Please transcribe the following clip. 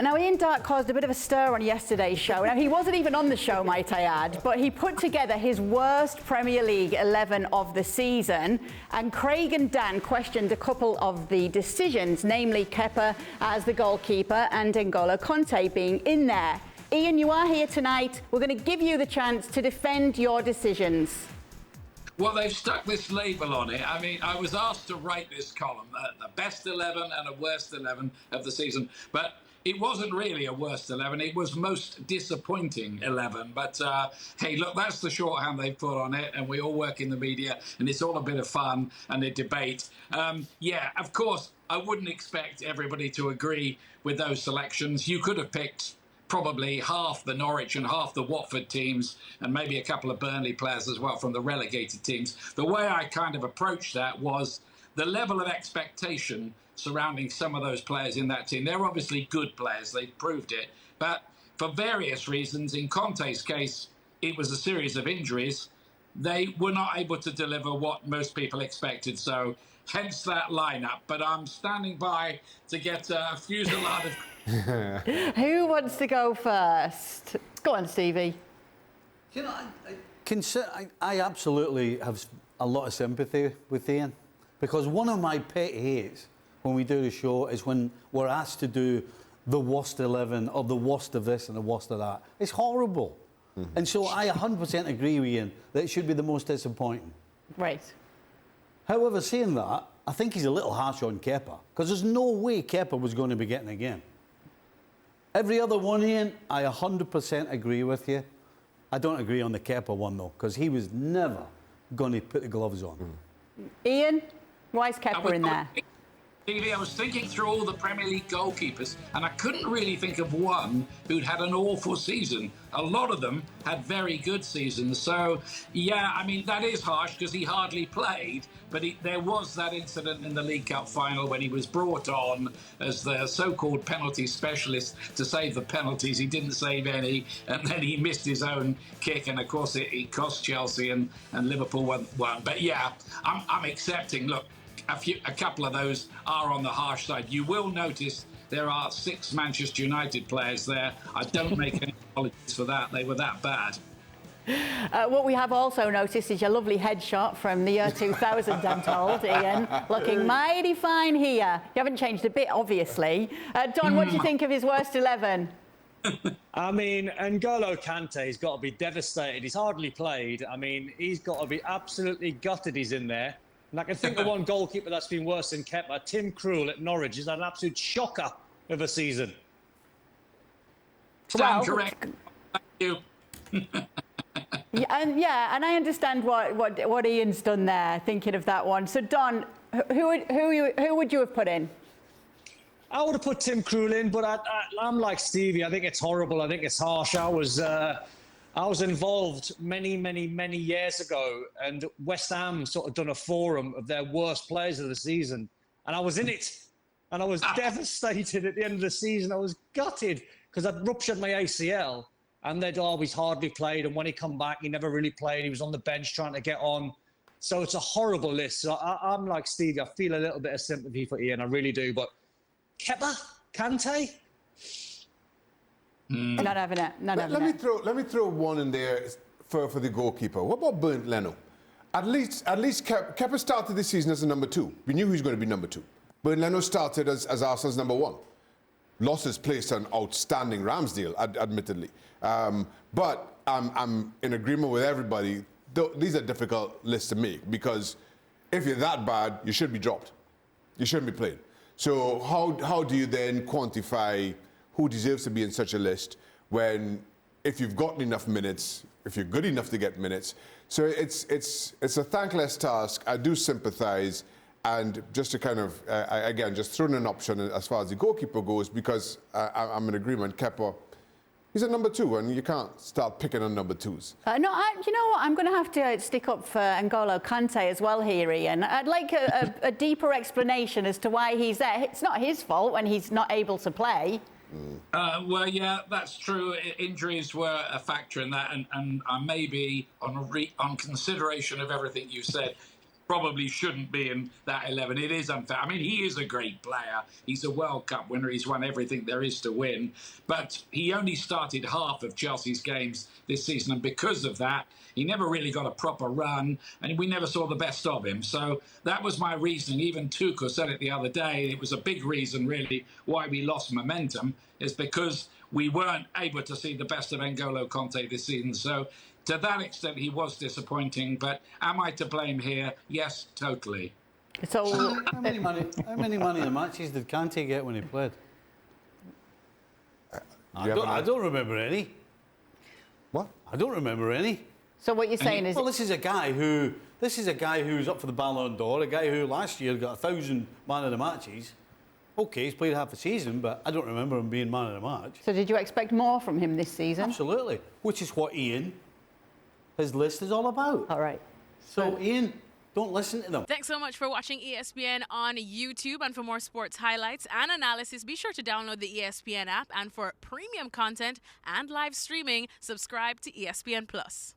Now, Ian Darke caused a bit of a stir on yesterday's show. Now, he wasn't even on the show, might I add, but he put together his worst Premier League 11 of the season. And Craig and Dan questioned a couple of the decisions, namely Kepa as the goalkeeper and N'Golo Kanté being in there. Ian, you are here tonight. We're going to give you the chance to defend your decisions. Well, they've stuck this label on it. I mean, I was asked to write this column, the best 11 and a worst 11 of the season. But it wasn't really a worst 11. It was most disappointing 11. But, hey, look, that's the shorthand they've put on it. And we all work in the media. And it's all a bit of fun and a debate. Yeah, of course, I wouldn't expect everybody to agree with those selections. You could have picked probably half the Norwich and half the Watford teams, and maybe a couple of Burnley players as well from the relegated teams. The way I kind of approached that was the level of expectation surrounding some of those players in that team. They're obviously good players, they've proved it, but for various reasons, in Conte's case, it was a series of injuries. They were not able to deliver what most people expected, so hence that lineup. But I'm standing by to get a fusillade of... Who wants to go first? Go on, Stevie. You know, I absolutely have a lot of sympathy with Ian, because one of my pet hates when we do the show is when we're asked to do the worst 11 or the worst of this and the worst of that. It's horrible. Mm-hmm. And so I 100% agree with Ian that it should be the most disappointing. Right. However, saying that, I think he's a little harsh on Kepa, because there's no way Kepa was going to be getting a game. Every other one, Ian, I 100% agree with you. I don't agree on the Kepa one, though, because he was never going to put the gloves on. Ian, why is Kepa in there? Stevie, I was thinking through all the Premier League goalkeepers, and I couldn't really think of one who'd had an awful season. A lot of them had very good seasons. So, yeah, I mean, that is harsh because he hardly played, but there was that incident in the League Cup final when he was brought on as the so-called penalty specialist to save the penalties. He didn't save any, and then he missed his own kick, and, of course, it cost Chelsea and Liverpool won. But, yeah, I'm accepting. Look, a couple of those are on the harsh side. You will notice there are 6 Manchester United players there. I don't make any apologies for that. They were that bad. What we have also noticed is your lovely headshot from the year 2000, I'm told, Ian. Looking mighty fine here. You haven't changed a bit, obviously. Don, what do you think of his worst 11? I mean, N'Golo Kante's got to be devastated. He's hardly played. I mean, he's got to be absolutely gutted he's in there. And I can think of one goalkeeper that's been worse than Kepa. Tim Krul at Norwich is an absolute shocker of a season. Stand correct. Thank you. Yeah, and I understand what Ian's done there, thinking of that one. So, Don, who would you have put in? I would have put Tim Krul in, but I'm like Stevie. I think it's horrible. I think it's harsh. I was involved many years ago, and West Ham sort of done a forum of their worst players of the season, and I was in it, and I was devastated at the end of the season. I was gutted because I'd ruptured my ACL, and they'd always hardly played, and when he come back, he never really played. He was on the bench trying to get on. So it's a horrible list. So I'm like Stevie. I feel a little bit of sympathy for Ian. I really do. But Kepa, Kante. Not having it. Let me throw one in there for the goalkeeper. What about Bernd Leno? At least Kepa started this season as a number 2. We knew he was going to be number 2. Bernd Leno started as Arsenal's number 1. Lost his place to an outstanding Ramsdale, admittedly. But I'm in agreement with everybody. These are difficult lists to make because if you're that bad, you should be dropped. You shouldn't be played. So how do you then quantify who deserves to be in such a list when, if you've gotten enough minutes, if you're good enough to get minutes? So it's a thankless task. I do sympathise, and just to kind of again just throw in an option as far as the goalkeeper goes, because I'm in agreement. Kepa, he's a number 2, and you can't start picking on number 2s. You know what? I'm going to have to stick up for N'Golo Kante as well here, Ian. I'd like a deeper explanation as to why he's there. It's not his fault when he's not able to play. Well, yeah, that's true. Injuries were a factor in that, and I maybe on consideration of everything you said, probably shouldn't be in that 11. It is unfair. I mean, he is a great player. He's a World Cup winner. He's won everything there is to win. But he only started half of Chelsea's games this season, and because of that, he never really got a proper run, and we never saw the best of him. So that was my reasoning. Even Tuchel said it the other day. It was a big reason, really, why we lost momentum, is because we weren't able to see the best of N'Golo Conte this season. So to that extent, he was disappointing. But am I to blame here? Yes, totally. So How many money in matches did Kante get when he played? I don't remember any. What? I don't remember any. So what you're saying is... Well, this is a guy who's up for the Ballon d'Or, a guy who last year got 1,000 man of the matches. OK, he's played half a season, but I don't remember him being man of the match. So did you expect more from him this season? Absolutely, which is what his list is all about. All right. So Ian, don't listen to them. Thanks so much for watching ESPN on YouTube. And for more sports highlights and analysis, be sure to download the ESPN app. And for premium content and live streaming, subscribe to ESPN Plus.